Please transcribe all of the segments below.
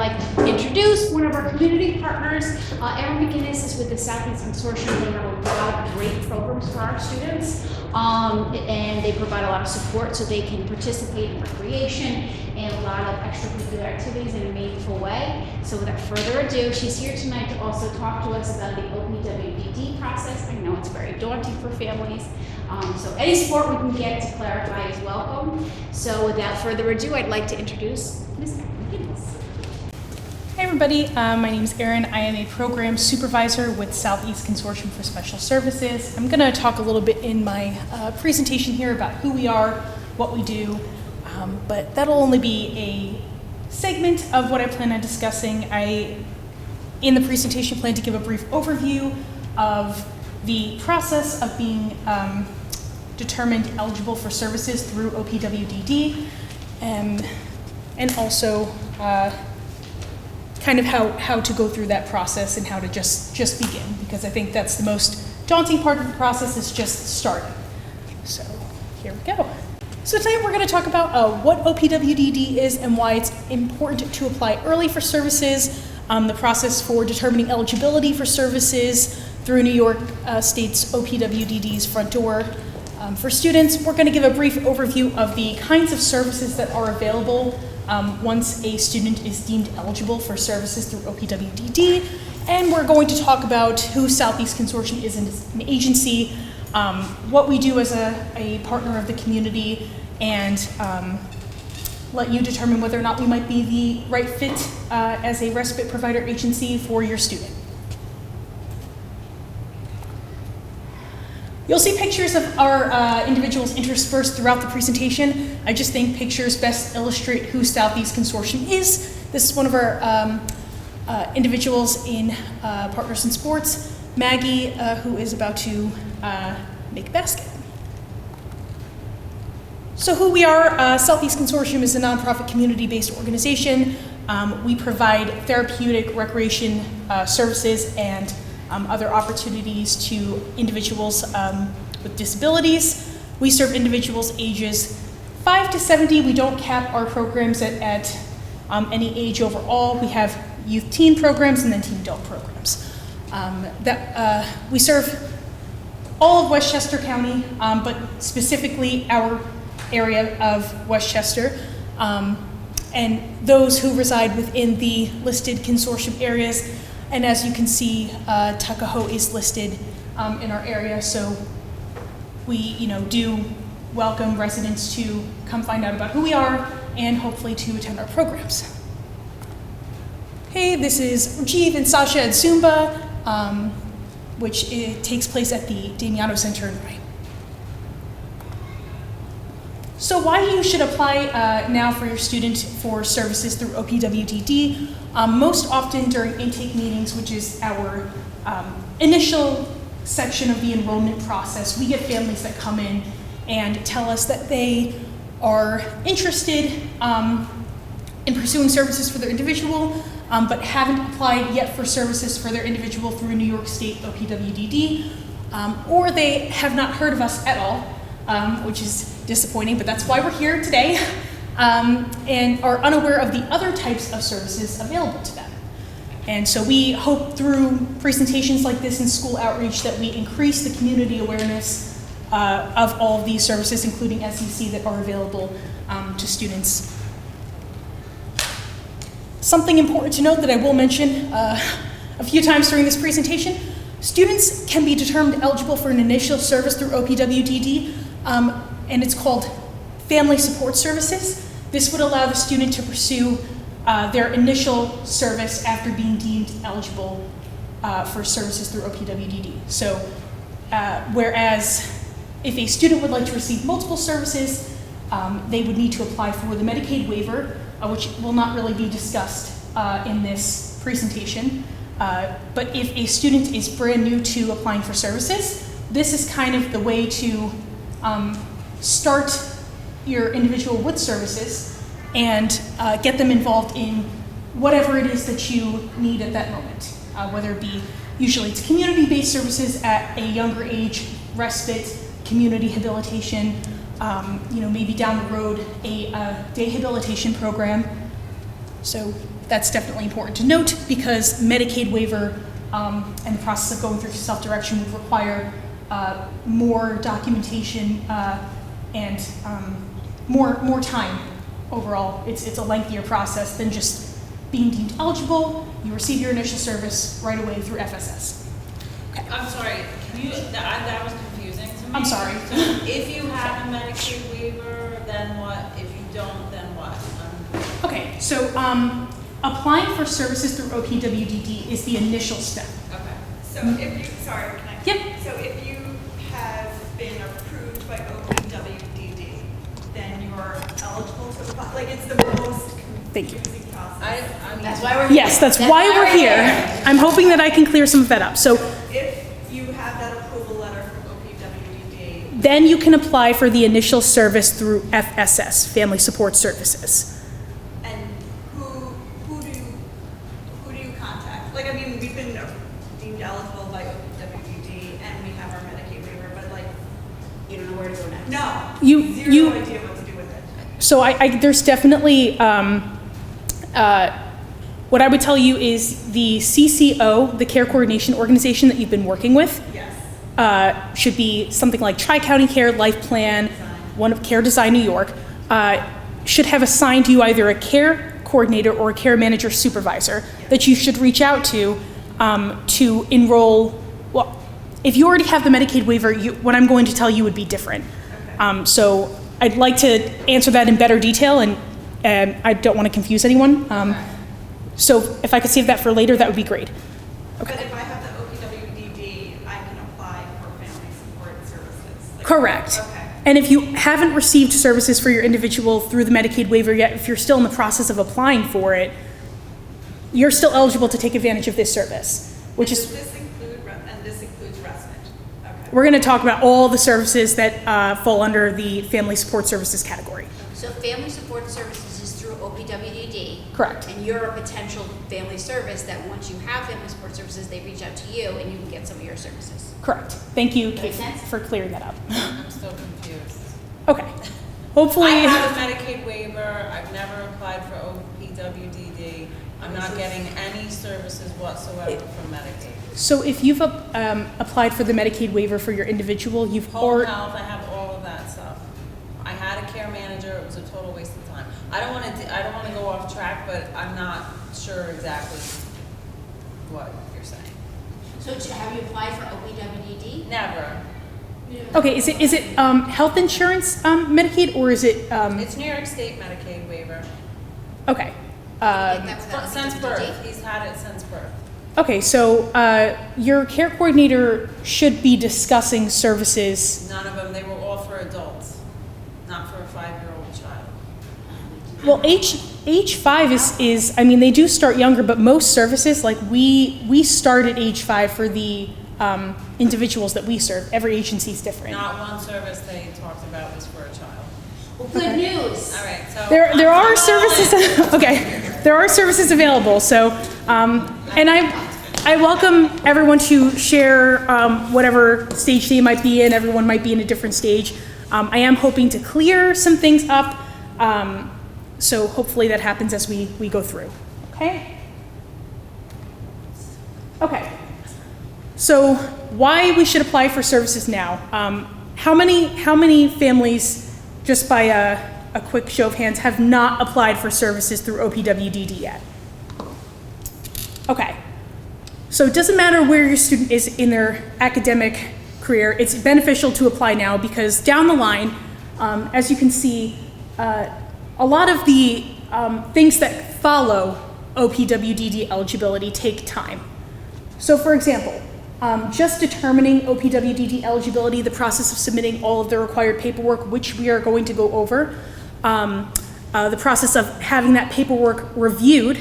like to introduce one of our community partners. Erin McGinnis is with the Southeast Consortium. They have a lot of great programs for our students, and they provide a lot of support so they can participate in recreation and a lot of extracurricular activities in a meaningful way. So without further ado, she's here tonight to also talk to us about the OPWDD process. I know it's very daunting for families. So any support we can get to clarify is welcome. So without further ado, I'd like to introduce Ms. McGinnis. Hey everybody, my name is Erin. I am a program supervisor with Southeast Consortium for Special Services. I'm going to talk a little bit in my presentation here about who we are, what we do, but that'll only be a segment of what I plan on discussing. In the presentation, plan to give a brief overview of the process of being determined eligible for services through OPWDD, and also kind of how to go through that process and how to just begin, because I think that's the most daunting part of the process, is just starting. So here we go. So tonight we're going to talk about what OPWDD is and why it's important to apply early for services, the process for determining eligibility for services through New York State's OPWDD's front door. For students, we're going to give a brief overview of the kinds of services that are available once a student is deemed eligible for services through OPWDD, and we're going to talk about who Southeast Consortium is as an agency, what we do as a partner of the community, and let you determine whether or not we might be the right fit as a respite provider agency for your student. You'll see pictures of our individuals interspersed throughout the presentation. I just think pictures best illustrate who Southeast Consortium is. This is one of our individuals in Partners in Sports, Maggie, who is about to make a basket. So who we are, Southeast Consortium is a nonprofit community-based organization. We provide therapeutic recreation services and other opportunities to individuals with disabilities. We serve individuals ages 5 to 70. We don't cap our programs at any age overall. We have youth teen programs and then teen adult programs. We serve all of Westchester County, but specifically our area of Westchester, and those who reside within the listed consortium areas. And as you can see, Tuckahoe is listed in our area, so we do welcome residents to come find out about who we are and hopefully to attend our programs. Hey, this is Rajiv and Sasha at Zumba, which takes place at the Damiano Center in Rye. So why you should apply now for your student for services through OPWDD? Most often during intake meetings, which is our initial section of the enrollment process, we get families that come in and tell us that they are interested in pursuing services for their individual, but haven't applied yet for services for their individual through New York State OPWDD, or they have not heard of us at all, which is disappointing, but that's why we're here today, and are unaware of the other types of services available to them. And so we hope through presentations like this and school outreach that we increase the community awareness of all of these services, including SEC, that are available to students. Something important to note that I will mention a few times during this presentation: students can be determined eligible for an initial service through OPWDD, and it's called Family Support Services. This would allow the student to pursue their initial service after being deemed eligible for services through OPWDD. So whereas if a student would like to receive multiple services, they would need to apply for the Medicaid waiver, which will not really be discussed in this presentation. But if a student is brand new to applying for services, this is kind of the way to start your individual with services and get them involved in whatever it is that you need at that moment, whether it be, usually it's community-based services at a younger age, respite, community habilitation, maybe down the road a day habilitation program. So that's definitely important to note because Medicaid waiver and the process of going through self-direction would require more documentation and more time overall. It's a lengthier process than just being deemed eligible. You receive your initial service right away through FSS. Okay. I'm sorry, that was confusing to me. I'm sorry. So if you have a Medicaid waiver, then what? If you don't, then what? Okay, so applying for services through OPWDD is the initial step. Okay. So if you, sorry, can I? Yep. So if you have been approved by OPWDD, then you're eligible to apply, like it's the most Thank you. confusing process. I mean, That's why we're here. Yes, that's why we're here. I'm hoping that I can clear some of that up. So If you have that approval letter from OPWDD, then you can apply for the initial service through FSS, Family Support Services. and who do you contact? Like, I mean, we've been deemed eligible by OPWDD and we have our Medicaid waiver, but like, You don't know where to go next. no, You- zero you- idea what to do with it. So there's definitely, what I would tell you is the CCO, the care coordination organization that you've been working with, Yes. should be something like Tri-County Care, Life Plan, one of Care Design New York, should have assigned you either a care coordinator or a care manager supervisor that you should reach out to enroll. Well, if you already have the Medicaid waiver, what I'm going to tell you would be different. Okay. So I'd like to answer that in better detail, and I don't want to confuse anyone. So if I could save that for later, that would be great. But if I have the OPWDD, I can apply for family support services. Like- Correct. Okay. And if you haven't received services for your individual through the Medicaid waiver yet, if you're still in the process of applying for it, you're still eligible to take advantage of this service, which Does is, this include, and this includes respite? Okay. we're going to talk about all the services that fall under the Family Support Services category. So family support services is through OPWDD. Correct. And you're a potential family service that once you have family support services, they reach out to you and you can get some of your services. Correct. Thank you, Kate, Makes sense? for clearing that up. I'm still confused. Okay. Hopefully. I have a Medicaid waiver. I've never applied for OPWDD. I'm not getting any services whatsoever from Medicaid. So if you've applied for the Medicaid waiver for your individual, you've Home already, health, I have all of that stuff. I had a care manager. It was a total waste of time. I don't want to go off track, but I'm not sure exactly what you're saying. So have you applied for OPWDD? Never. okay, is it health insurance Medicaid, or is it, It's New York State Medicaid waiver. okay. Since birth. He's had it since birth. Okay, so your care coordinator should be discussing services. None of them. They were all for adults, not for a 5-year-old child. Well, age 5 is, I mean, they do start younger, but most services, like we start at age 5 for the individuals that we serve. Every agency is different. Not one service they talked about was for a child. Well, good news. All right, so There are I'm all services, in. okay, there are services available, so, and I welcome everyone to share whatever stage they might be in. Everyone might be in a different stage. I am hoping to clear some things up, so hopefully that happens as we go through, okay? Okay, so why we should apply for services now? How many families, just by a quick show of hands, have not applied for services through OPWDD yet? Okay, so it doesn't matter where your student is in their academic career, it's beneficial to apply now because down the line, as you can see, a lot of the things that follow OPWDD eligibility take time. So for example, just determining OPWDD eligibility, the process of submitting all of the required paperwork, which we are going to go over, the process of having that paperwork reviewed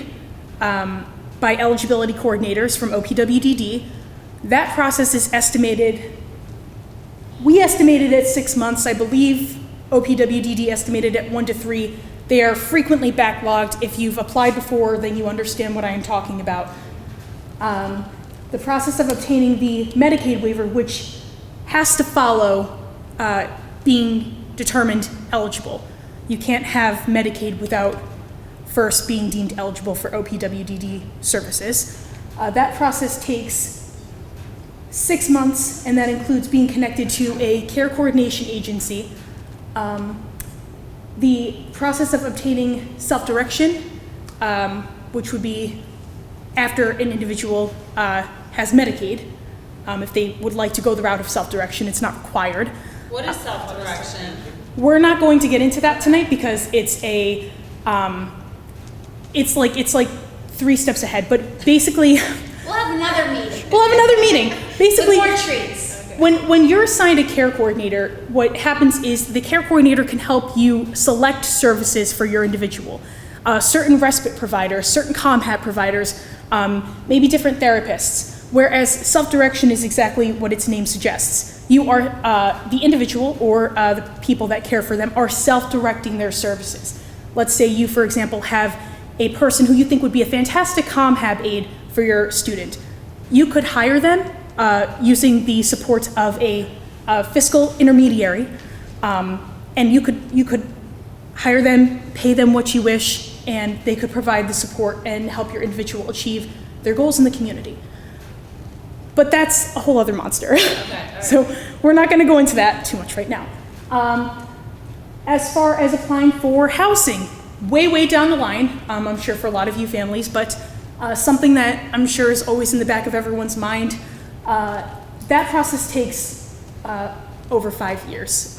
by eligibility coordinators from OPWDD, that process is estimated, we estimated at 6 months, I believe OPWDD estimated at 1 to 3. They are frequently backlogged. If you've applied before, then you understand what I am talking about. The process of obtaining the Medicaid waiver, which has to follow being determined eligible. You can't have Medicaid without first being deemed eligible for OPWDD services. That process takes 6 months, and that includes being connected to a care coordination agency. The process of obtaining self-direction, which would be after an individual has Medicaid. If they would like to go the route of self-direction, it's not required. What is self-direction? We're not going to get into that tonight because it's like 3 steps ahead. But basically, We'll have another meeting. we'll have another meeting. Basically, With more trees. when you're assigned a care coordinator, what happens is the care coordinator can help you select services for your individual. Certain respite providers, certain ComHat providers, maybe different therapists. Whereas self-direction is exactly what its name suggests. You are, the individual or the people that care for them are self-directing their services. Let's say you, for example, have a person who you think would be a fantastic ComHab aide for your student. You could hire them using the support of a fiscal intermediary, and you could hire them, pay them what you wish, and they could provide the support and help your individual achieve their goals in the community. But that's a whole other monster. Okay, all right. So we're not going to go into that too much right now. As far as applying for housing, way down the line, I'm sure for a lot of you families, but something that I'm sure is always in the back of everyone's mind, that process takes over 5 years,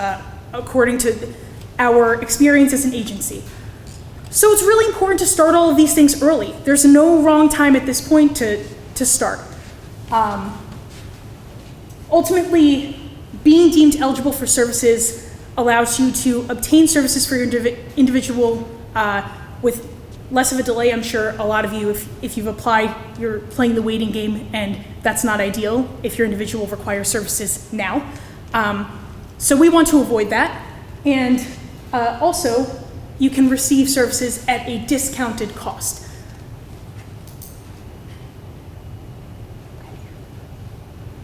according to our experience as an agency. So it's really important to start all of these things early. There's no wrong time at this point to start. Ultimately, being deemed eligible for services allows you to obtain services for your individual with less of a delay. I'm sure a lot of you, if you've applied, you're playing the waiting game, and that's not ideal if your individual requires services now. So we want to avoid that. And also, you can receive services at a discounted cost.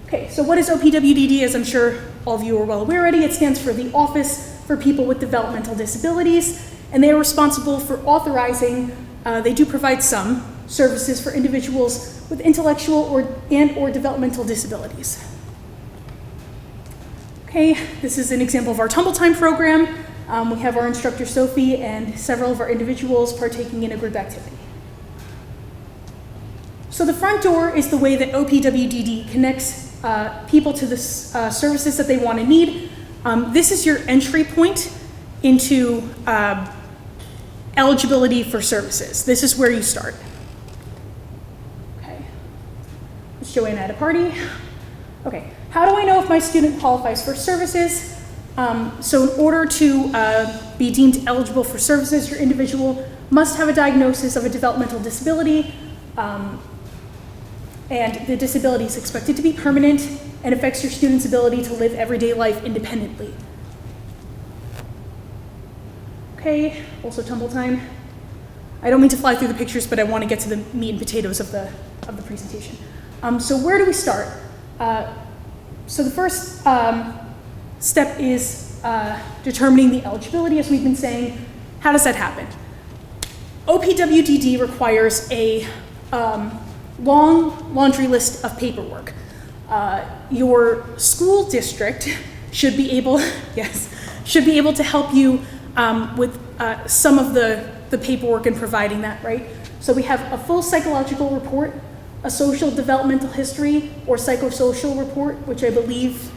Okay, so what is OPWDD? As I'm sure all of you are well aware already, it stands for the Office for People with Developmental Disabilities, and they are responsible for authorizing, they do provide some services for individuals with intellectual or developmental disabilities. Okay, this is an example of our Tumble Time program. We have our instructor Sophie and several of our individuals partaking in a group activity. So the front door is the way that OPWDD connects people to the services that they want to need. This is your entry point into eligibility for services. This is where you start. Okay. Is Joanna at a party? Okay. How do I know if my student qualifies for services? So in order to be deemed eligible for services, your individual must have a diagnosis of a developmental disability, and the disability is expected to be permanent and affects your student's ability to live everyday life independently. Okay, also tumble time. I don't mean to fly through the pictures, but I want to get to the meat and potatoes of the presentation. So where do we start? So the first step is determining the eligibility, as we've been saying. How does that happen? OPWDD requires a long laundry list of paperwork. Your school district should be able, should be able to help you with some of the paperwork and providing that, right? So we have a full psychological report, a social developmental history or psychosocial report, which I believe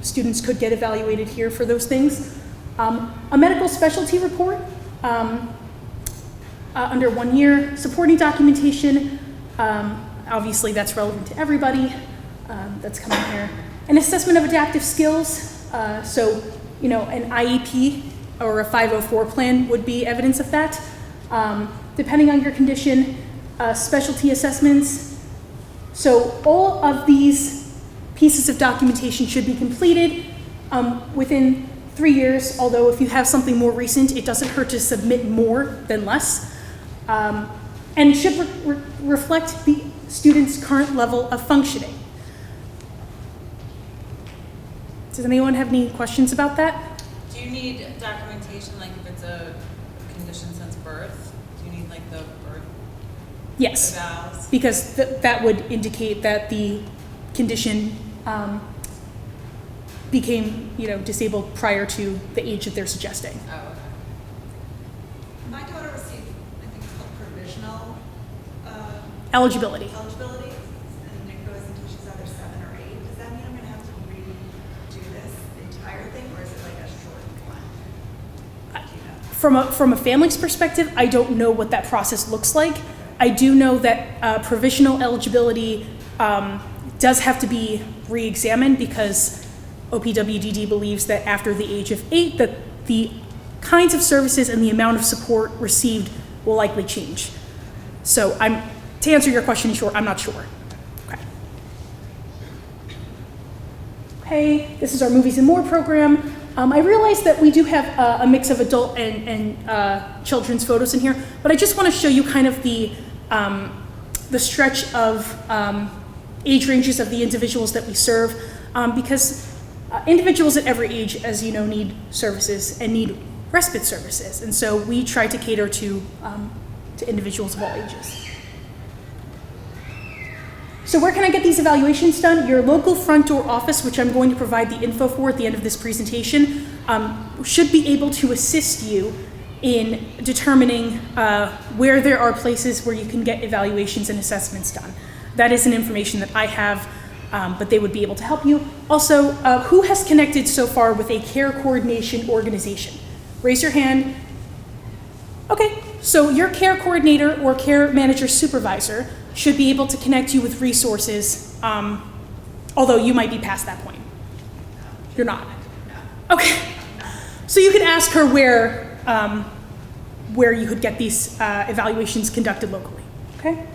students could get evaluated here for those things. A medical specialty report under 1 year, supporting documentation, obviously that's relevant to everybody, that's coming here. An assessment of adaptive skills, so an IEP or a 504 plan would be evidence of that. Depending on your condition, specialty assessments. So all of these pieces of documentation should be completed within 3 years, although if you have something more recent, it doesn't hurt to submit more than less, and should reflect the student's current level of functioning. Does anyone have any questions about that? Do you need documentation, like if it's a condition since birth? like the birth Yes, evals? because that would indicate that the condition became, disabled prior to the age that they're suggesting. Oh, okay. My daughter received, I think it's called provisional Eligibility. eligibility, and it goes until she's either 7 or 8. Does that mean I'm going to have to redo this entire thing, or is it like a short one? Do you know? From a family's perspective, I don't know what that process looks like. I do know that provisional eligibility does have to be re-examined because OPWDD believes that after the age of 8, that the kinds of services and the amount of support received will likely change. So to answer your question, short, I'm not sure. Okay, this is our Movies and More program. I realize that we do have a mix of adult and children's photos in here, but I just want to show you kind of the stretch of age ranges of the individuals that we serve, because individuals at every age, as you know, need services and need respite services, and so we try to cater to individuals of all ages. So where can I get these evaluations done? Your local front door office, which I'm going to provide the info for at the end of this presentation, should be able to assist you in determining where there are places where you can get evaluations and assessments done. That isn't information that I have, but they would be able to help you. Also, who has connected so far with a care coordination organization? Raise your hand. Okay, so your care coordinator or care manager supervisor should be able to connect you with resources, although you might be past that point. You're not? Okay. So you could ask her where you could get these evaluations conducted locally, okay?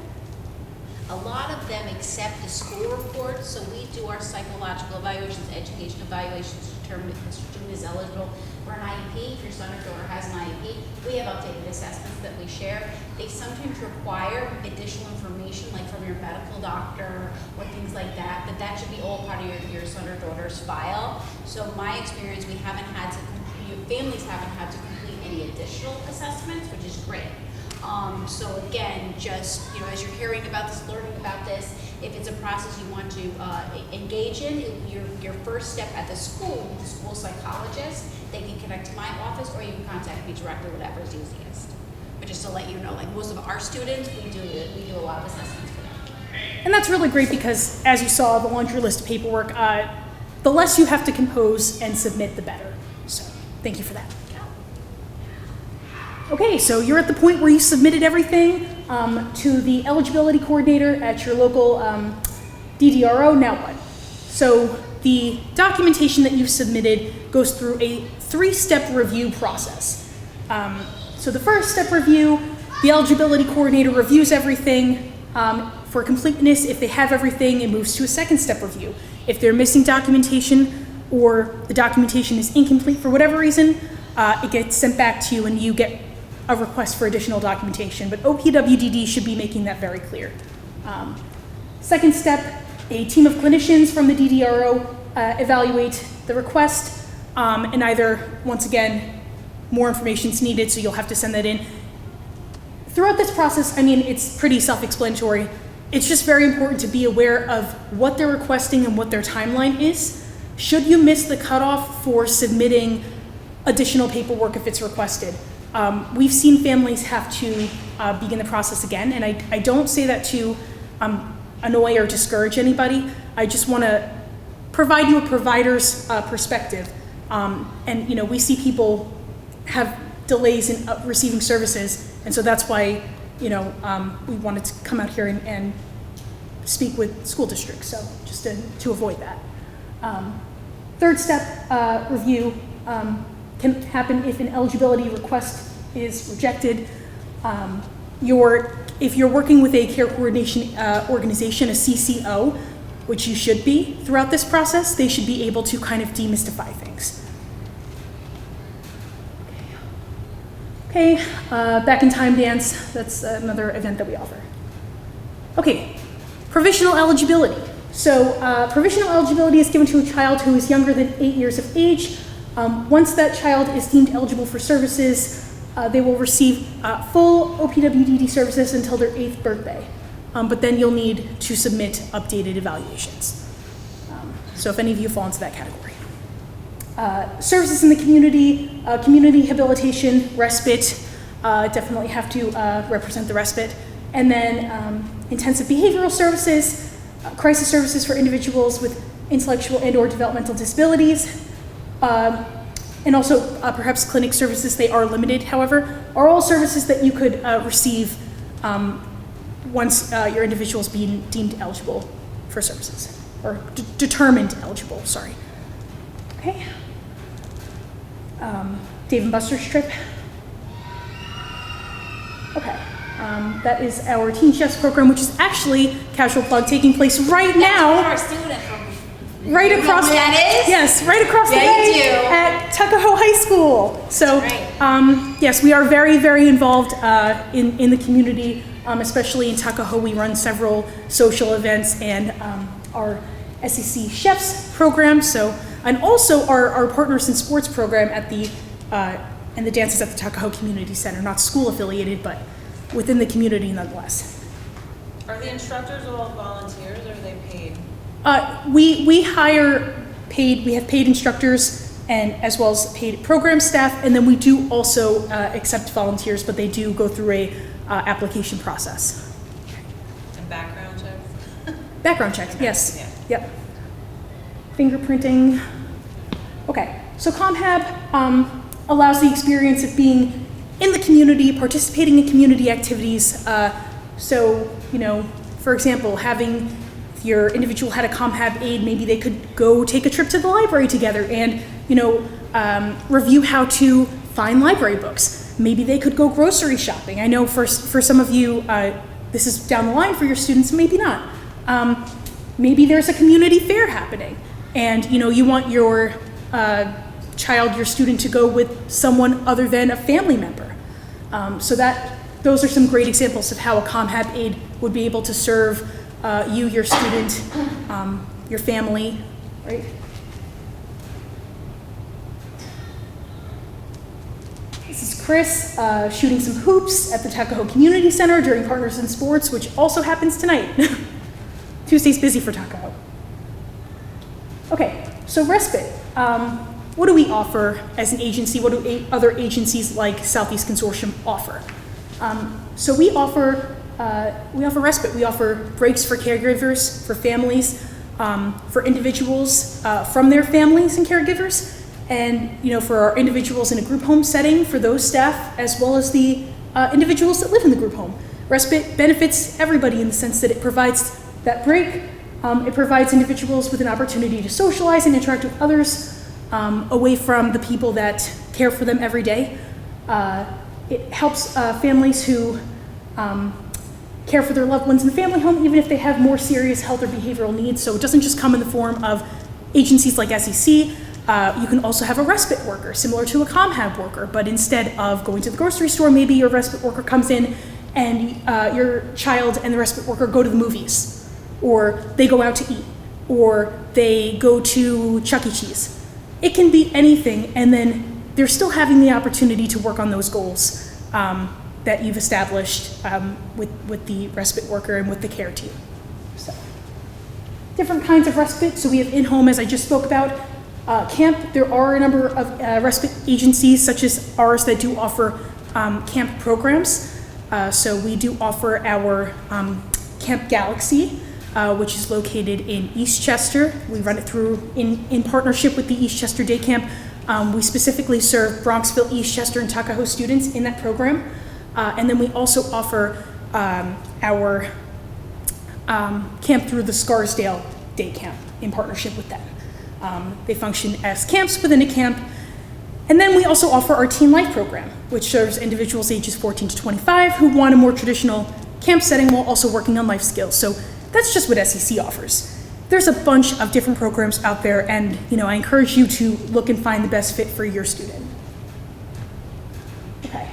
A lot of them accept the school report, so we do our psychological evaluations, education evaluations to determine if the student is eligible for an IEP. If your son or daughter has an IEP, we have updated assessments that we share. They sometimes require additional information, like from your medical doctor or things like that, but that should be all part of your son or daughter's file. So my experience, families haven't had to complete any additional assessments, which is great. So again, just, as you're hearing about this, learning about this, if it's a process you want to engage in, your first step at the school, with the school psychologist, they can connect to my office, or you can contact me directly, whatever is easiest. But just to let you know, like most of our students, we do a lot of assessments for them. And that's really great because, as you saw, the laundry list of paperwork, the less you have to compose and submit, the better. So thank you for that. Okay, so you're at the point where you submitted everything to the eligibility coordinator at your local DDRO. Now what? So the documentation that you submitted goes through a 3-step review process. So the first step review, the eligibility coordinator reviews everything for completeness. If they have everything, it moves to a 2nd step review. If they're missing documentation or the documentation is incomplete for whatever reason, it gets sent back to you and you get a request for additional documentation, but OPWDD should be making that very clear. 2nd step, a team of clinicians from the DDRO evaluate the request, and either, once again, more information is needed, so you'll have to send that in. Throughout this process, it's pretty self-explanatory. It's just very important to be aware of what they're requesting and what their timeline is. Should you miss the cutoff for submitting additional paperwork if it's requested, we've seen families have to begin the process again, and I don't say that to annoy or discourage anybody. I just want to provide you a provider's perspective. And we see people have delays in receiving services, and so that's why we wanted to come out here and speak with school districts, so just to avoid that. 3rd step review can happen if an eligibility request is rejected. If you're working with a care coordination organization, a CCO, which you should be throughout this process, they should be able to kind of demystify things. Okay, back in time dance, that's another event that we offer. Okay, provisional eligibility. So provisional eligibility is given to a child who is younger than 8 years of age. Once that child is deemed eligible for services, they will receive full OPWDD services until their 8th birthday. But then you'll need to submit updated evaluations. So if any of you fall into that category. Services in the community, community rehabilitation, respite, definitely have to represent the respite. And then intensive behavioral services, crisis services for individuals with intellectual and or developmental disabilities, and also perhaps clinic services. They are limited, however, are all services that you could receive once your individual is being deemed eligible for services, or determined eligible, sorry. Okay. Dave and Buster's trip. Okay. That is our Teen Chefs program, which is actually, casual plug, taking place right now. Our student from Right across. That is? Yes, right across the Yeah, you way do. at Tuckahoe High School. So, Right. yes, we are very, very involved in the community, especially in Tuckahoe. We run several social events and our SEC Chefs program. So, and also our Partners in Sports program at the and the dances at the Tuckahoe Community Center, not school affiliated, but within the community nonetheless. Are the instructors all volunteers or are they paid? We hire paid, we have paid instructors and as well as paid program staff, and then we do also accept volunteers, but they do go through a application process. And background checks? Background checks, yes. Yeah. Yep. Fingerprinting. Okay, so ComHab allows the experience of being in the community, participating in community activities. So, you know, for example, having if your individual had a ComHab aide, maybe they could go take a trip to the library together and, you know, review how to find library books. Maybe they could go grocery shopping. I know for some of you, this is down the line for your students, maybe not. Maybe there's a community fair happening and, you know, you want your child, your student to go with someone other than a family member. So those are some great examples of how a ComHab aide would be able to serve you, your student, your family, right? This is Chris shooting some hoops at the Tuckahoe Community Center during Partners in Sports, which also happens tonight. Tuesday's busy for Tuckahoe. Okay, so respite. What do we offer as an agency? What do other agencies like Southeast Consortium offer? So we offer respite. We offer breaks for caregivers, for families, for individuals from their families and caregivers, and you know, for our individuals in a group home setting, for those staff, as well as the individuals that live in the group home. Respite benefits everybody in the sense that it provides that break. It provides individuals with an opportunity to socialize and interact with others away from the people that care for them every day. It helps families who care for their loved ones in the family home, even if they have more serious health or behavioral needs. So it doesn't just come in the form of agencies like SEC. You can also have a respite worker, similar to a ComHab worker, but instead of going to the grocery store, maybe your respite worker comes in and your child and the respite worker go to the movies, or they go out to eat, or they go to Chuck E. Cheese. It can be anything, and then they're still having the opportunity to work on those goals that you've established with the respite worker and with the care team. So, different kinds of respite. So we have in-home, as I just spoke about. Camp, there are a number of respite agencies such as ours that do offer camp programs. So we do offer our Camp Galaxy, which is located in Eastchester. We run it through in partnership with the Eastchester Day Camp. We specifically serve Bronxville, Eastchester, and Tuckahoe students in that program. And then we also offer our camp through the Scarsdale Day Camp in partnership with them. They function as camps within a camp. And then we also offer our Teen Life program, which serves individuals ages 14 to 25 who want a more traditional camp setting while also working on life skills. So that's just what SEC offers. There's a bunch of different programs out there, and you know, I encourage you to look and find the best fit for your student. Okay.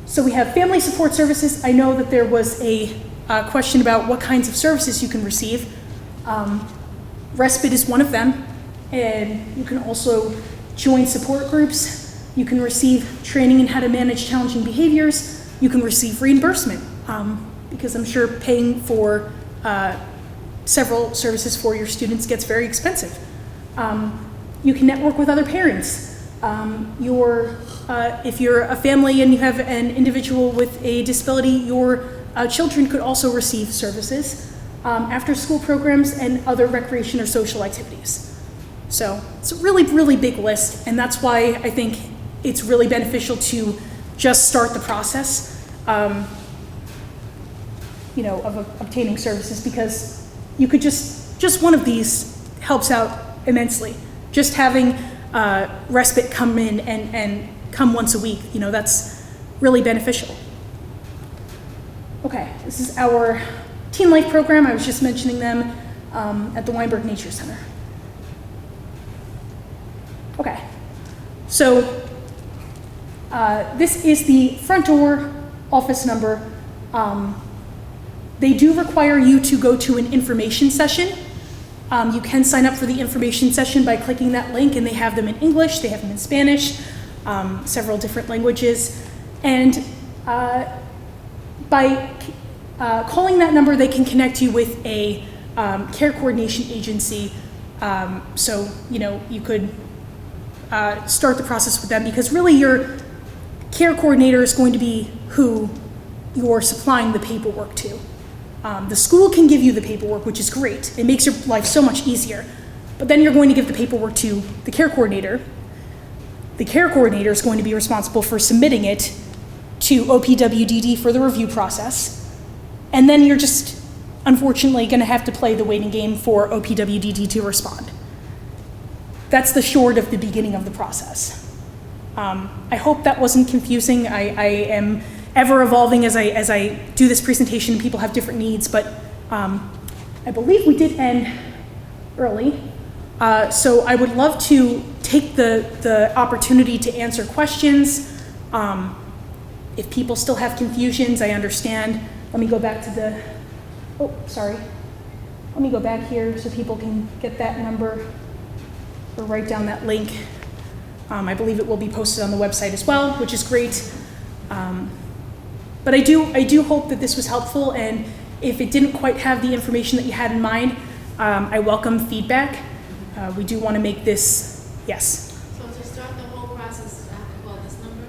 So we have family support services. I know that there was a question about what kinds of services you can receive. Respite is one of them, and you can also join support groups. You can receive training in how to manage challenging behaviors. You can receive reimbursement, because I'm sure paying for several services for your students gets very expensive. You can network with other parents. If you're a family and you have an individual with a disability, your children could also receive services, after-school programs, and other recreation or social activities. So it's a really, really big list, and that's why I think it's really beneficial to just start the process, of obtaining services, because you could just one of these helps out immensely. Just having Respite come in and come once a week, that's really beneficial. Okay, this is our Teen Life program. I was just mentioning them at the Weinberg Nature Center. Okay, so this is the front door office number. They do require you to go to an information session. You can sign up for the information session by clicking that link, and they have them in English, they have them in Spanish, several different languages. And by calling that number, they can connect you with a care coordination agency. So, you could start the process with them, because really your care coordinator is going to be who you're supplying the paperwork to. The school can give you the paperwork, which is great. It makes your life so much easier. But then you're going to give the paperwork to the care coordinator. The care coordinator is going to be responsible for submitting it to OPWDD for the review process. And then you're just, unfortunately, going to have to play the waiting game for OPWDD to respond. That's the short of the beginning of the process. I hope that wasn't confusing. I am ever evolving as I do this presentation. People have different needs, but I believe we did end early. So I would love to take the opportunity to answer questions. If people still have confusions, I understand. Let me go back to let me go back here so people can get that number or write down that link. I believe it will be posted on the website as well, which is great. But I do hope that this was helpful, and if it didn't quite have the information that you had in mind, I welcome feedback. We do want to make this, yes. So to start the whole process, I have to call this number?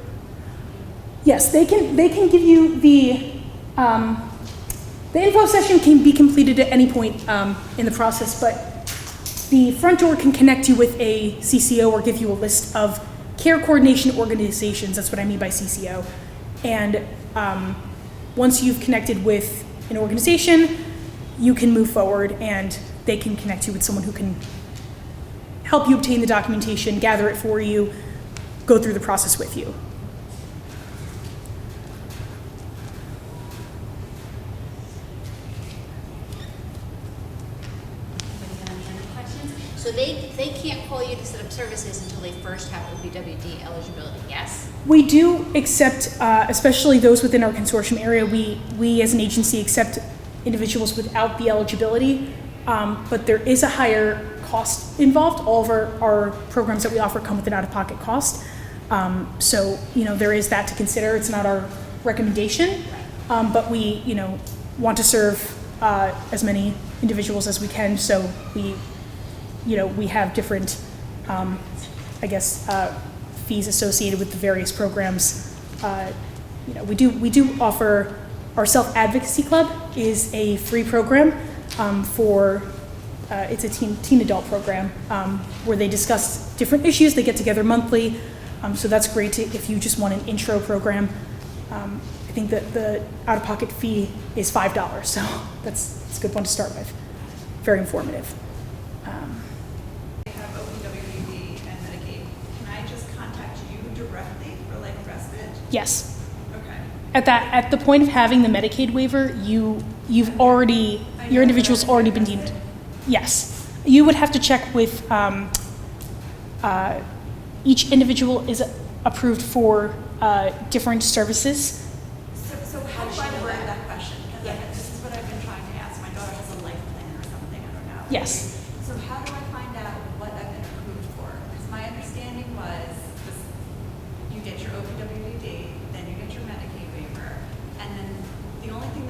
Yes, they can give you the info session can be completed at any point in the process, but the front door can connect you with a CCO or give you a list of care coordination organizations. That's what I mean by CCO. And once you've connected with an organization, you can move forward, and they can connect you with someone who can help you obtain the documentation, gather it for you, go through the process with you. So they can't call you to set up services until they first have OPWD eligibility, yes? We do accept, especially those within our consortium area, we as an agency accept individuals without the eligibility, but there is a higher cost involved. All of our programs that we offer come with an out-of-pocket cost. So, there is that to consider. It's not our recommendation, but we, want to serve as many individuals as we can, so we have different, fees associated with the various programs. We do offer our Self-Advocacy Club is a free program for, it's a teen adult program where they discuss different issues. They get together monthly, so that's great if you just want an intro program. I think that the out-of-pocket fee is $5, so that's a good one to start with. Very informative. Yes. Okay. At the point of having the Medicaid waiver, your individual's already been deemed. Yes. You would have to check with, each individual is approved for different services. So how do I word that question? Because this is what I've been trying to ask. My daughter has a life plan or something, I don't know. Yes. So how do I find out what I've been approved for? Because my understanding was,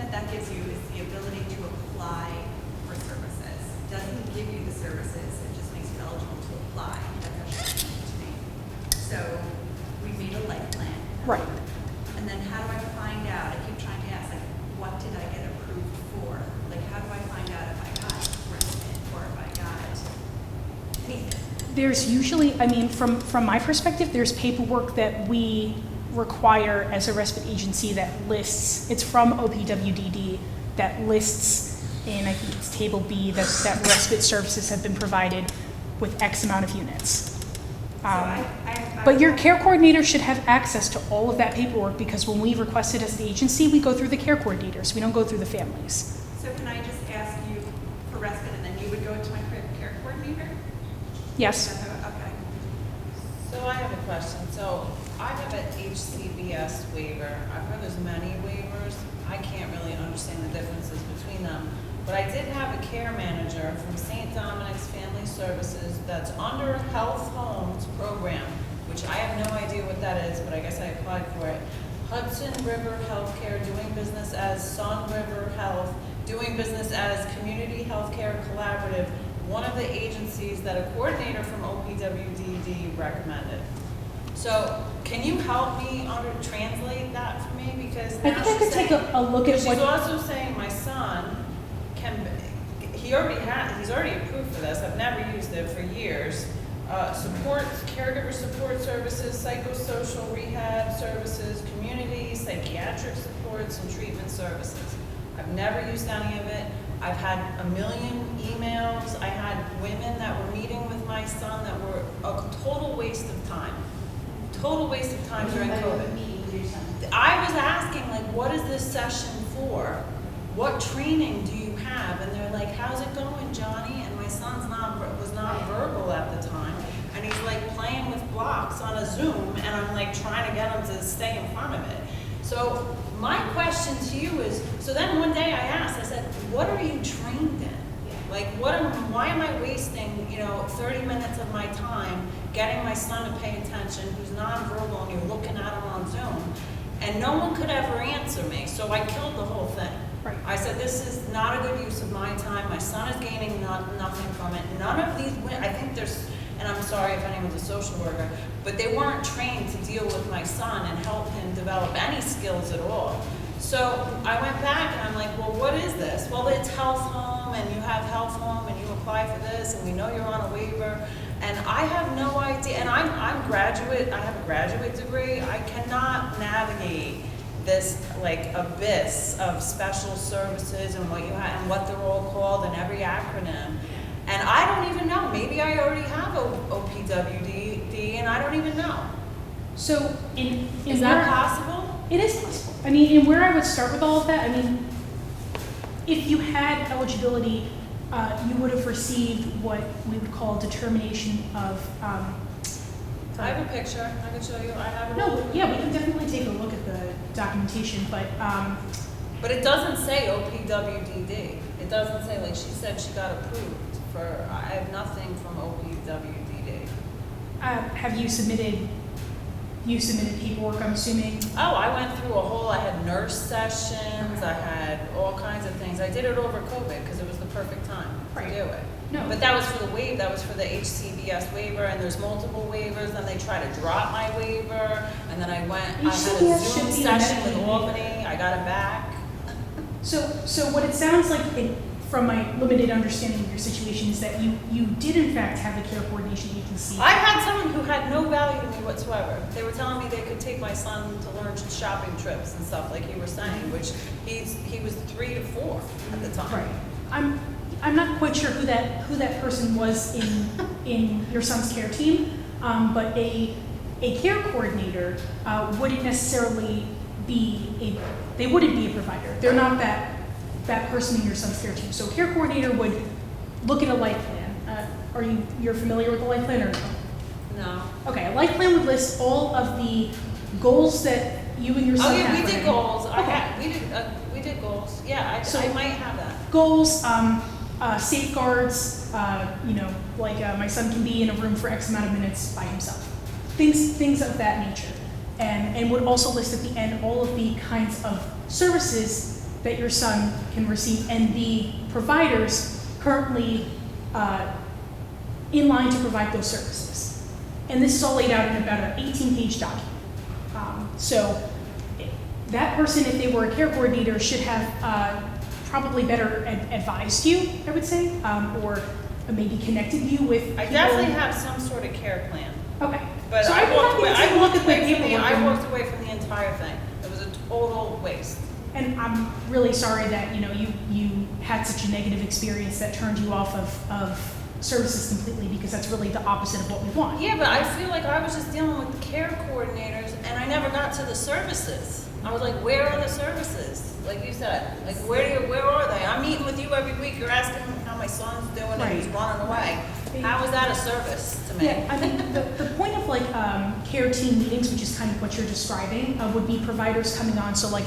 that that gives you is the ability to apply for services. It doesn't give you the services, it just makes you eligible to apply. That's actually to me. So we made a life plan. Right. And then how do I find out? I keep trying to ask, like, what did I get approved for? Like, how do I find out if I got Respite or if I got anything? There's usually, I mean, from my perspective, there's paperwork that we require as a respite agency that lists, it's from OPWDD, that lists in, I think it's table B, that respite services have been provided with X amount of units. But your care coordinator should have access to all of that paperwork, because when we request it as the agency, we go through the care coordinators. We don't go through the families. So can I just ask you for Respite and then you would go to my care coordinator? Yes. Okay. So I have a question. So I have an HCBS waiver. I've heard there's many waivers. I can't really understand the differences between them. But I did have a care manager from St. Dominic's Family Services that's under Health Homes program, which I have no idea what that is, but I guess I applied for it. Hudson River Healthcare, doing business as Sun River Health, doing business as Community Healthcare Collaborative, one of the agencies that a coordinator from OPWDD recommended. So can you help me translate that for me? Because I now think I could take a look at she's what. also saying my son he's already approved for this. I've never used it for years. Caregiver support services, psychosocial rehab services, community, psychiatric supports, and treatment services. I've never used any of it. I've had a million emails. I had women that were meeting with my son that were a total waste of time. Total waste of time during COVID. I was asking, like, what is this session for? What training do you have? And they're like, how's it going, Johnny? And my son's was not verbal at the time. And he's like playing with blocks on a Zoom, and I'm like trying to get him to stay in front of it. So my question to you is, so then one day I asked, I said, what are you trained in? Like, why am I wasting, 30 minutes of my time getting my son to pay attention, who's nonverbal, and you're looking at him on Zoom? And no one could ever answer me, so I killed the whole thing. Right. I said, this is not a good use of my time. My son is gaining nothing from it. None of these, I think there's, and I'm sorry if anyone's a social worker, but they weren't trained to deal with my son and help him develop any skills at all. So I went back and I'm like, well, what is this? Well, it's Health Home, and you have Health Home, and you apply for this, and we know you're on a waiver. And I have no idea, and I'm graduate, I have a graduate degree. I cannot navigate this like abyss of special services and what you have and what they're all called and every acronym. And I don't even know. Maybe I already have OPWDD and I don't even know. So Is that possible? It is possible. I mean, and where I would start with all of that, I mean, if you had eligibility, you would have received what we would call determination of. I have a picture. I can show you. I have it. No, yeah, we can definitely take a look at the documentation, but. But it doesn't say OPWDD. It doesn't say, like she said, she got approved for. I have nothing from OPWDD. Have you submitted? You submitted paperwork, I'm assuming. Oh, I went through I had nurse sessions, I had all kinds of things. I did it over COVID because it was the perfect time to do it. No. But that was for the waiver, that was for the HCBS waiver, and there's multiple waivers, then they try to drop my waiver, and then I had a HCBS Zoom should be session with Medicaid. Albany, I got it back. So what it sounds like, from my limited understanding of your situation, is that you did in fact have a care coordination agency. I had someone who had no value to me whatsoever. They were telling me they could take my son to learn shopping trips and stuff, like you were saying, which he was 3 to 4 at the time. Right. I'm not quite sure who that person was in your son's care team, but a care coordinator wouldn't necessarily they wouldn't be a provider. They're not that person in your son's care team. So a care coordinator would look at a life plan. You're familiar with the life plan or no? No. Okay, a life plan would list all of the goals that you and your son have. Oh yeah, we for did him. goals. Okay. We did goals. Yeah, I might have that. Goals, safeguards, like my son can be in a room for X amount of minutes by himself. Things of that nature. And would also list at the end all of the kinds of services that your son can receive, and the providers currently in line to provide those services. And this is all laid out in about an 18-page document. So that person, if they were a care coordinator, should have probably better advised you, I would say, or maybe connected you with I people. definitely have some sort of care plan. Okay. But So I I'd be walked happy away, to take a look at the paperwork I and- walked away from the entire thing. It was a total waste. And I'm really sorry that, you know, you had such a negative experience that turned you off of services completely, because that's really the opposite of what we want. Yeah, but I feel like I was just dealing with the care coordinators and I never got to the services. I was like, where are the services? Like you said, like where are they? I'm meeting with you every week, you're asking how my son's doing and he's Right. running away. How is that a service to me? Yeah, I mean, the point of like care team meetings, which is kind of what you're describing, would be providers coming on. So like,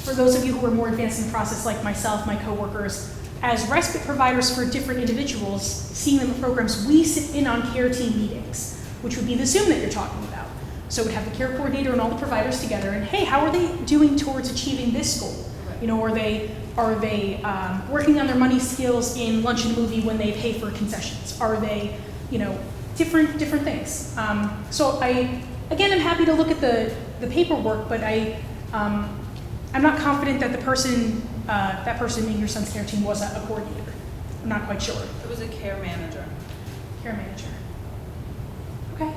for those of you who are more advanced in the process, like myself, my coworkers, as respite providers for different individuals, seeing them in programs, we sit in on care team meetings, which would be the Zoom that you're talking about. So we'd have the care coordinator and all the providers together, and hey, how are they doing towards achieving this goal? You know, are they working on their money skills in lunch and movie when they pay for concessions? Are they, you know, different things? So I'm happy to look at the paperwork, but I'm not confident that that person in your son's care team was a coordinator. I'm not quite sure. It was a care manager. Care manager. Okay.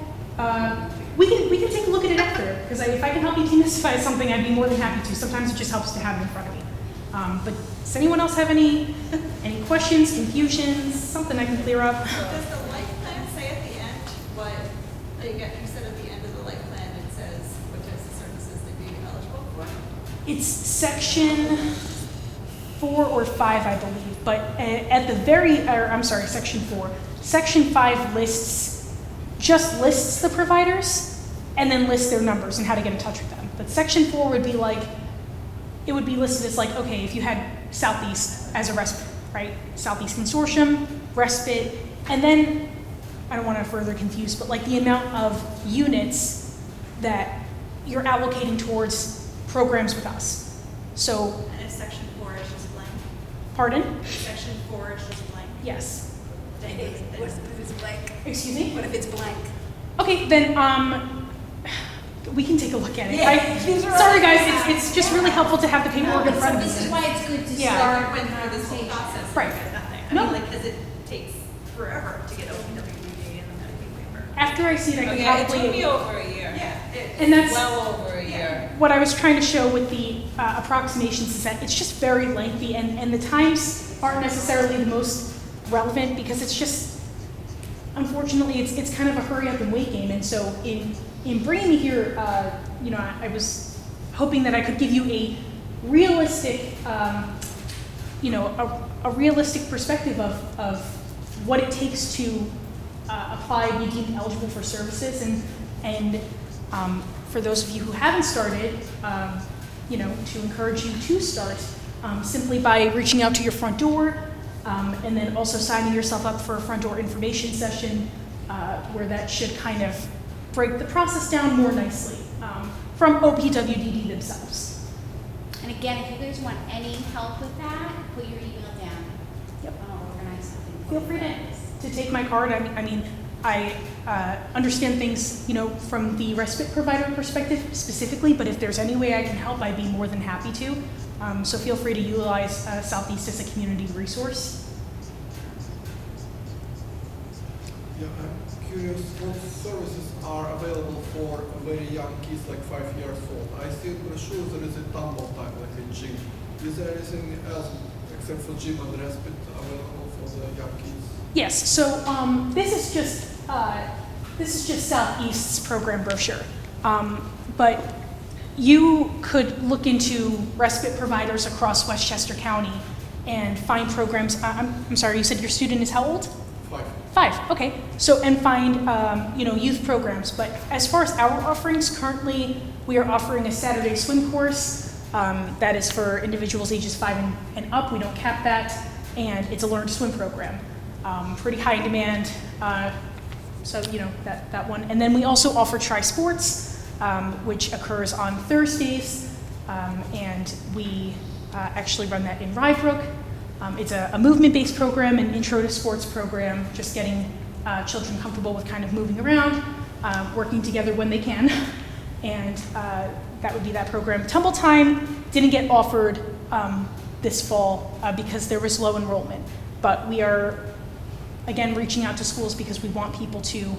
We can take a look at it after, because if I can help you demystify something, I'd be more than happy to. Sometimes it just helps to have it in front of me. But does anyone else have any questions, confusions, something I can clear up? Does the life plan say at the end what, you said at the end of the life plan, it says what types of services they'd be eligible for? It's section 4 or 5, I believe, but at the section 4. Section 5 just lists the providers and then lists their numbers and how to get in touch with them. But section 4 would be like, it would be listed as like, okay, if you had Southeast as a respite, right? Southeast Consortium, respite, and then, I don't want to further confuse, but like the amount of units that you're allocating towards programs with us. So, And if section 4 is just blank? pardon? If section 4 is just blank? Yes. Then What if it's blank? Excuse me? What if it's blank? Okay, then we can take a look at it. Yeah. Sorry guys, it's just really helpful to have the paperwork in front of This is me. why it's good to Yeah. start Went with through this whole conversation. process. Right. And nothing. I No. mean, like, because it takes forever to get OPWDD and the Medicaid waiver. After I see it, I Oh can yeah, it took me probably, over a year. Yeah. and that's Well over a year. what I was trying to show with the approximations, is that it's just very lengthy, and the times aren't necessarily the most relevant, because it's just, unfortunately, it's kind of a hurry up and wait game. And so in bringing me here, you know, I was hoping that I could give you a realistic, you know, a realistic perspective of what it takes to apply, be deemed eligible for services, and for those of you who haven't started, you know, to encourage you to start simply by reaching out to your front door, and then also signing yourself up for a front door information session, where that should kind of break the process down more nicely from OPWDD themselves. And again, if you guys want any help with that, put your email down. Yep. I'll organize something for Feel you free guys. to take my card. I mean, I understand things, you know, from the respite provider perspective specifically, but if there's any way I can help, I'd be more than happy to. So feel free to utilize Southeast as a community resource. Yeah, I'm curious what services are available for very young kids, like 5 years old. I see in the brochure there is a tumble time, like a gym. Is there anything else except for gym and respite available for the young kids? Yes. So this is just Southeast's program brochure, but you could look into respite providers across Westchester County and find programs. I'm sorry, you said your student is how old? 5. 5, okay. So, and find, you know, youth programs. But as far as our offerings, currently we are offering a Saturday swim course that is for individuals ages 5 and up. We don't cap that. And it's a learn to swim program. Pretty high in demand. So, you know, that one. And then we also offer tri-sports, which occurs on Thursdays. And we actually run that in Rybrook. It's a movement-based program, an intro to sports program, just getting children comfortable with kind of moving around, working together when they can. And that would be that program. Tumble Time didn't get offered this fall because there was low enrollment. But we are, again, reaching out to schools because we want people to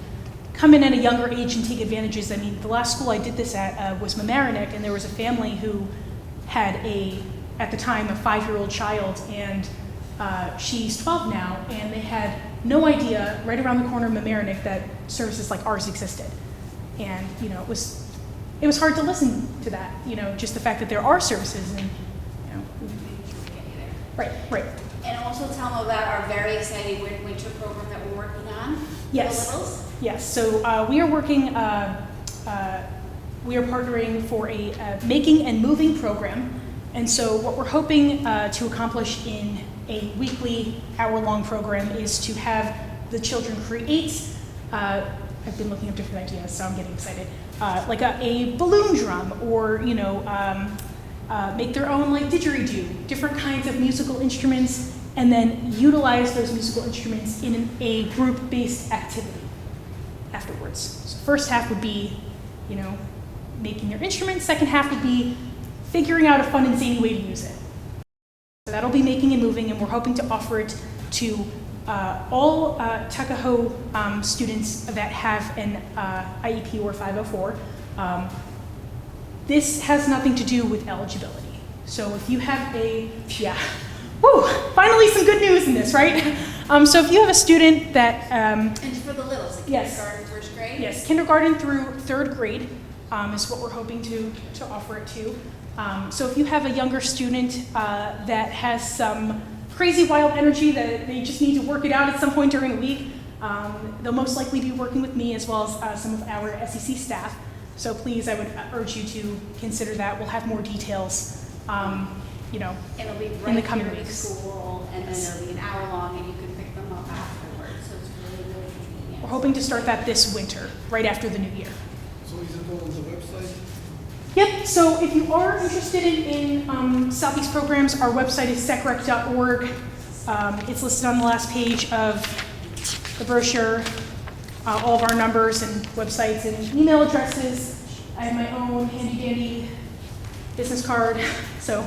come in at a younger age and take advantages. I mean, the last school I did this at was Mamaroneck, and there was a family who had at the time, a 5-year-old child, and she's 12 now, and they had no idea right around the corner of Mamaroneck that services like ours existed. And, you know, it was hard to listen to that, you know, just the fact that there are services and, you know. Right. And also tell them about our very exciting winter program that we're working on. Yes. For the littles. Yes, so we are working, we are partnering for a making and moving program. And so what we're hoping to accomplish in a weekly hour-long program is to have the children create, I've been looking up different ideas, so I'm getting excited, like a balloon drum, or, you know, make their own like didgeridoo, different kinds of musical instruments, and then utilize those musical instruments in a group-based activity afterwards. So first half would be, you know, making their instruments. Second half would be figuring out a fun and zany way to use it. So that'll be making and moving, and we're hoping to offer it to all Tuckahoe students that have an IEP or 504. This has nothing to do with eligibility. So if you have finally some good news in this, right? So if you have a student that... And for the littles, like yes. kindergarten, first grade? Yes, kindergarten through 3rd grade is what we're hoping to offer it to. So if you have a younger student that has some crazy wild energy that they just need to work it out at some point during the week, they'll most likely be working with me as well as some of our SEC staff. So please, I would urge you to consider that. We'll have more details, you know, It'll be in the right coming here at weeks. school, and then Yes. it'll be an hour long, and you can pick them up afterwards. So it's really, really convenient. We're hoping to start that this winter, right after the new year. So is it all on the website? Yep, so if you are interested in Southeast programs, our website is secrec.org. It's listed on the last page of the brochure, all of our numbers and websites and email addresses. I have my own handy-dandy business card, so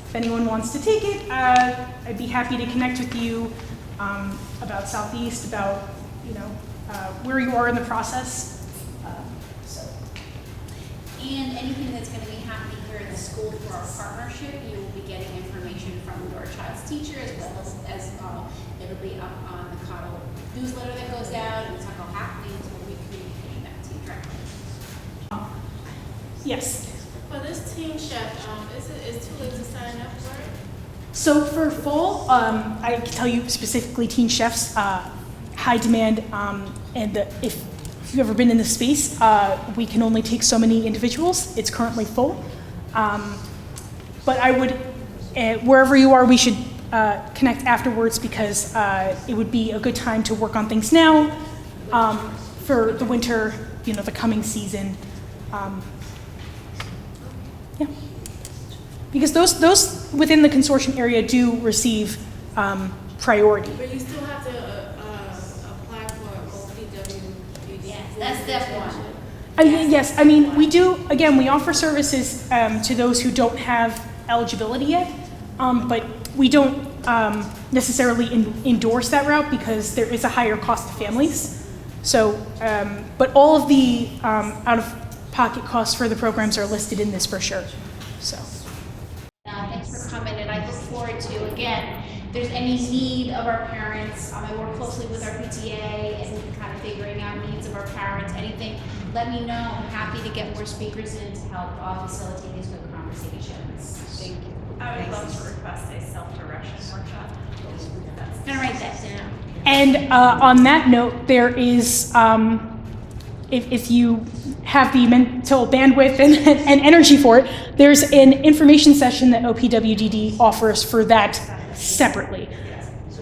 if anyone wants to take it, I'd be happy to connect with you about Southeast, about, you know, where you are in the process. And anything that's going to be happening here in the school through our partnership, you will be getting information from your child's teacher, as well as it'll be up on the Cottle newsletter that goes out, and talk about happenings. We'll be communicating that to you directly. Yes. For this Teen Chef, is it too late to sign up for it? So for fall, I can tell you specifically Teen Chefs, high demand, and if you've ever been in this space, we can only take so many individuals. It's currently full. But I would, wherever you are, we should connect afterwards, because it would be a good time to work on things now for the winter, you know, the coming season. Yeah. Because those within the consortium area do receive priority. But you still have to apply for OPWDD. Yes, that's step one. Yes, I mean, we do, again, we offer services to those who don't have eligibility yet, but we don't necessarily endorse that route because there is a higher cost to families. So, but all of the out-of-pocket costs for the programs are listed in this brochure, so. Thanks for coming, and I look forward to, again, if there's any need of our parents, I work closely with our PTA and kind of figuring out needs of our parents, anything, let me know. I'm happy to get more speakers in to help facilitate these good conversations. Thank you. I would love to request a self-direction workshop. I'm gonna write that down. And on that note, there is, if you have the mental bandwidth and energy for it, there's an information session that OPWDD offers for that separately.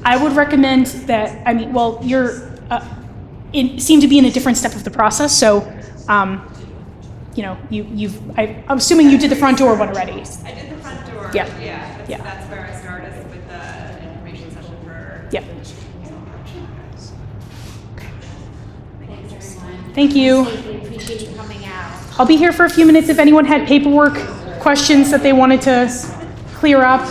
I would recommend that, I mean, well, you're, seem to be in a different step of the process, so, you know, I'm assuming you did the front door one already. I did the front door. Yeah. Yeah, Yeah. that's where I started with the information session for. Yep. Thanks, everyone. Thank you. We appreciate you coming out. I'll be here for a few minutes if anyone had paperwork questions that they wanted to clear up.